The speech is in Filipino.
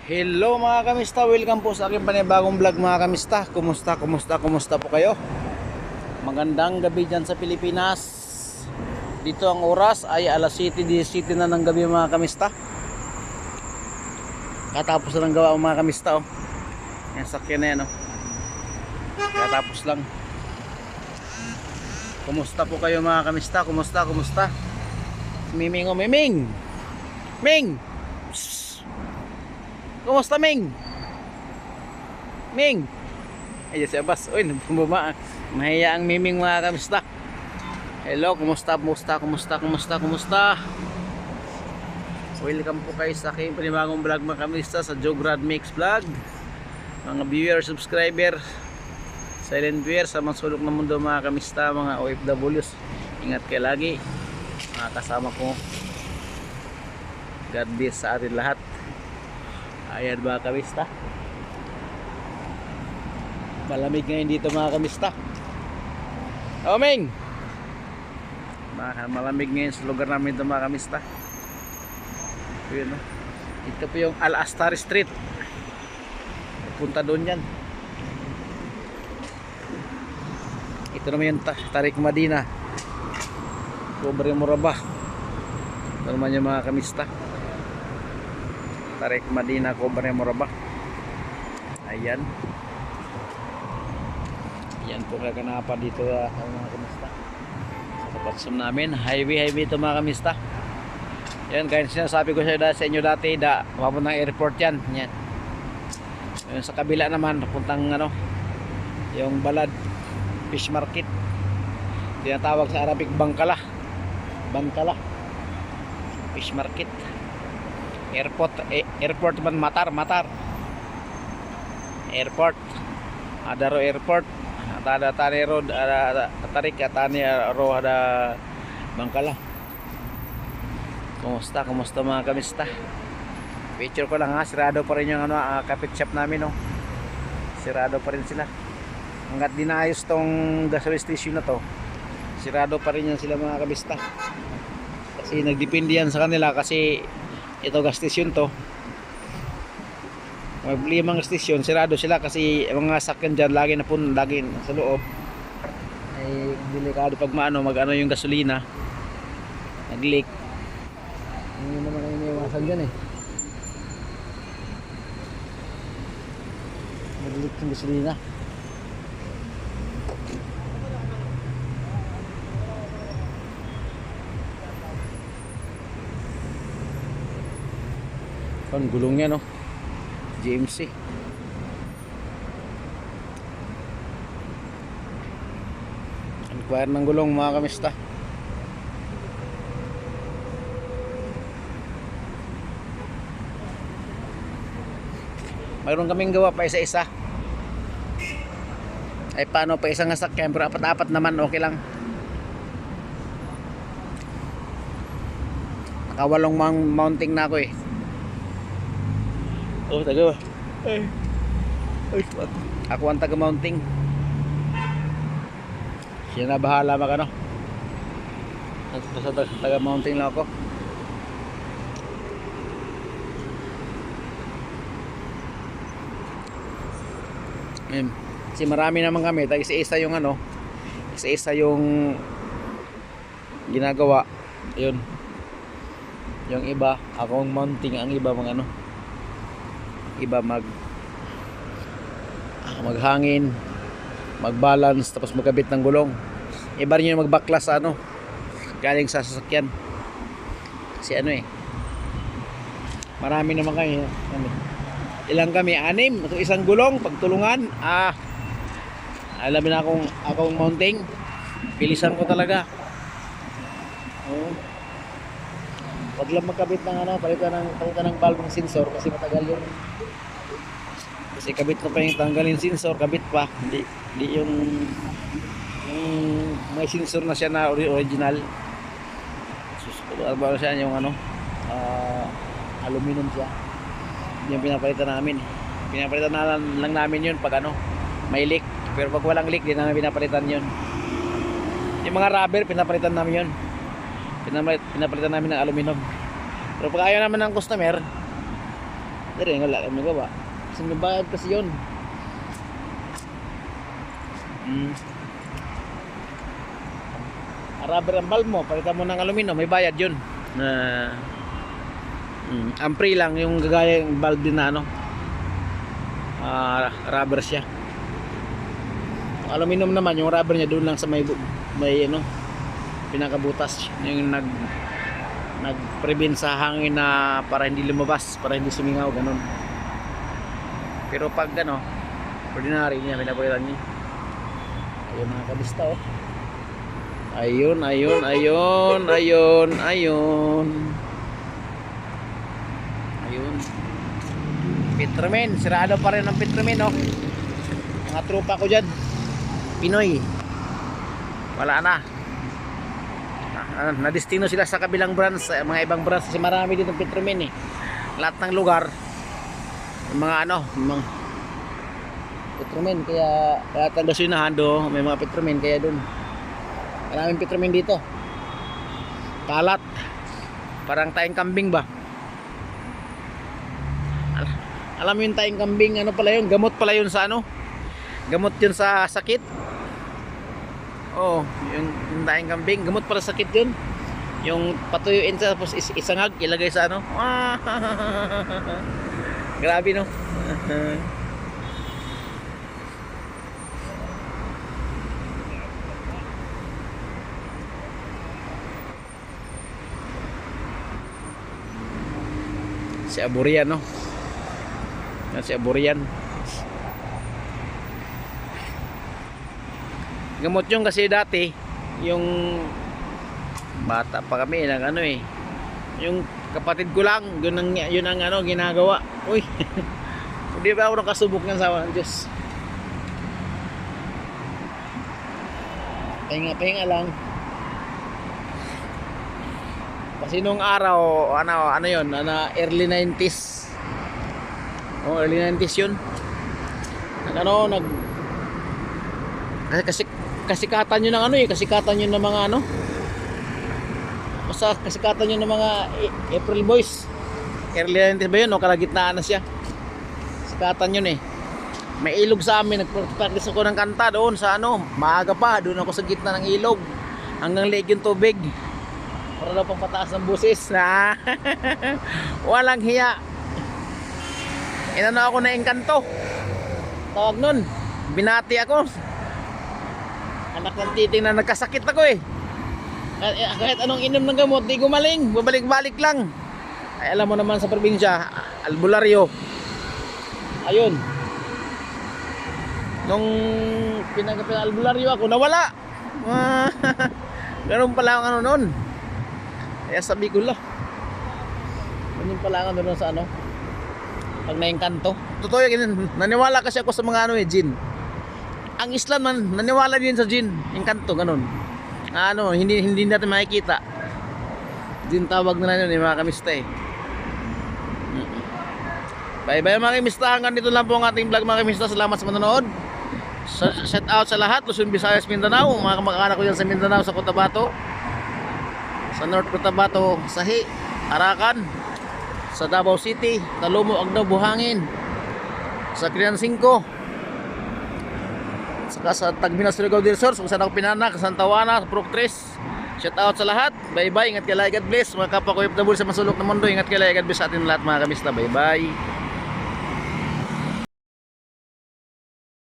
Hello mga kamista, welcome po sa aking panibagong vlog mga kamista. Kumusta po kayo? Magandang gabi dyan sa Pilipinas. Dito ang oras ay alas 7:17 na ng gabi mga kamista. Katapos na ng gawa mga kamista yung sakyan na yan katapos lang. Kumusta po kayo mga kamista? Kumusta? Miming Miming! Ming! Kumusta Ming? Ming! Ay si Abbas. Uy, bumaba. Mahiya ang Miming mga kamista. Hello, kumusta? Welcome po kayo sa aking panibagong vlog mga kamista sa Jograd Mix Vlog. Mga viewer, subscriber, silent viewer sa mga sulok ng mundo mga kamista, mga OFWs. Ingat kayo lagi. Mga kasama ko. God bless sa atin lahat. Ayan mga kamista, malamig ngayon dito mga kamista. Ming! Malamig ngayon sa lugar namin ito mga kamista. Yun, ito po yung Al-Astari Street. Punta doon yan. Ito naman yung Tarik Madina, Cobre Moraba. Ito naman yung mga kamista, Tarik Madina, Cobre Moraba. Ayan. Ayan po kaganapan dito mga kamista. Sa kapatsum namin, highway ito mga kamista. Ayan, kaya sinasabi ko sa inyo dati, papuntang airport yan. Ayan. Ayan, sa kabila naman, papuntang yung Balad Fish Market. Tinatawag sa Arabic Bangkala Fish Market. Airport man, Matar Airport, Adaro Airport, ada Tani Road, ada Tarik, Tani Road, ada Bangkala. Kumusta mga kamista? Picture ko lang sirado pa rin yung kapit shop namin sirado pa rin sila hanggat dinayos tong gasoline station na to. Sirado pa rin yan sila mga kamista, kasi nagdepende yan sa kanila, kasi ito gas station to, may 5 station, sirado sila kasi mga sakyan dyan lagi sa loob ay delikado pag mag yung gasolina, nag leak. Hindi naman kayo may iwasan dyan nag leak yung gasolina. Ang gulong niya GMC. Ang wire ng gulong mga kamista. Mayroon kaming gawa pa isa-isa. Ay paano pa isang sasakyan, pero apat-apat naman okay lang. Nakawalong mounting na ako taga. Ako ang taga mounting. Siya na bahala taga mounting lang ako. Kasi marami naman kami, isa-isa yung isa-isa yung ginagawa. Yun. Yung iba, akong mounting, ang iba iba maghangin, magbalance, tapos magkabit ng gulong. Iba rin yung magbaklas galing sa sasakyan. Kasi marami naman kayo. Ilang kami? 6. Ito isang gulong, pagtulungan. Alam na akong mounting. Pilisan ko talaga. Wag lang magkabit ng palitan ng valve ng sensor, kasi matagal yun. Kasi kabit na pa yung tanggalin sensor, kabit pa. Hindi yung may sensor na siya na original. Susunod siya yung aluminum siya. Yung pinapalitan namin. Pinapalitan na lang namin yun pag may leak. Pero pag walang leak, di namin pinapalitan yun. Yung mga rubber, pinapalitan namin yun. Pinapalitan namin ng aluminum. Pero pag ayaw naman ng customer, Dari wala kami magawa. Kasi may bayad kasi yun. Rubber ang valve mo, palitan mo ng aluminum, may bayad yun. Ampre lang yung gagaya yung valve din na ano. Rubber siya. Yung aluminum naman, yung rubber niya doon lang sa may ano, pinakabutas yung nag-prevent sa hangin na para hindi lumabas, para hindi sumingaw, ganun. Pero pag ano, ordinary niya, pinapawilan niya. Ayun mga kabista, oh. Ayun. Petromen, sirado pa rin ang Petromen, oh. Mga tropa ko dyan, Pinoy, wala na. Nadistino sila sa kabilang branch, mga ibang branch kasi marami dito ng Petromen eh. Lahat ng lugar mga ano, mga Petromen, kaya ang gasolinahan do, may mga Petromen, kaya doon maraming Petromen dito. Kalat, parang tayong kambing ba? Alam mo yung tayong kambing, ano pala yun? Gamot pala yun sa ano? Gamot yun sa sakit. Oh, yung tayong kambing, gamot para sakit yun. Yung patuyuin sa tapos isangag, ilagay sa ano. Grabe no. Si Aburian no. Si Aburian. Gamot yung kasi dati yung bata pa kami nang ano eh, yung kapatid ko lang yun ang ano ginagawa. Uy. Hindi ba ako nakasubok ng sawa ng Diyos. Pahinga lang. Kasi nung araw ano yun, early 90s. Oh, early 90s yun. Kasikatan yun ng ano eh, kasikatan yun ng mga ano. Basta kasikatan yun ng mga April Boys. Early 90s ba yun o kalagitnaan na siya. Kasikatan yun eh. May ilog sa amin, nagpractice ako ng kanta doon sa ano, maaga pa, doon ako sa gitna ng ilog. Hanggang leeg yung tubig. Para daw pang pataas ng busis na. Walang hiya. Inano ako na engkanto. Tawag nun, binati ako. Anak ng titing na nagkasakit ako eh. Kahit anong inom ng gamot, di gumaling, babalik-balik lang. Ay alam mo naman sa probinsya, albularyo. Ayun. Nung pinag-albularyo ako, nawala. Ganun pala ang ano noon. Kaya sabi ko lang, ganun pala ang ano noon sa ano, pag naengkanto. Totoo yun, naniwala kasi ako sa mga ano eh, jin. Ang Islam man, naniwala din sa jin, engkanto, ganun. Ano, hindi natin makikita. Jin tawag na yun eh, mga kamista eh. Bye bye mga kamista, hanggang dito lang po ang ating vlog mga kamista. Salamat sa manonood. Shout out sa lahat, Luzon, Visayas, Mindanao, mga kamag-anak ko dyan sa Mindanao, sa Cotabato, sa North Cotabato, Sahi, Arakan, sa Davao City, Talumo, Agno, Buhangin, sa Crian 5, saka sa Tagbinas, Surigao del Sur, kung saan ako pinanak, sa Santawana, sa Purok 3. Shout out sa lahat. Bye bye, ingat kayo, God bless. Mga kapwa ko OFW sa masulok na mundo, ingat kayo, God bless sa atin lahat mga kamista. Bye bye.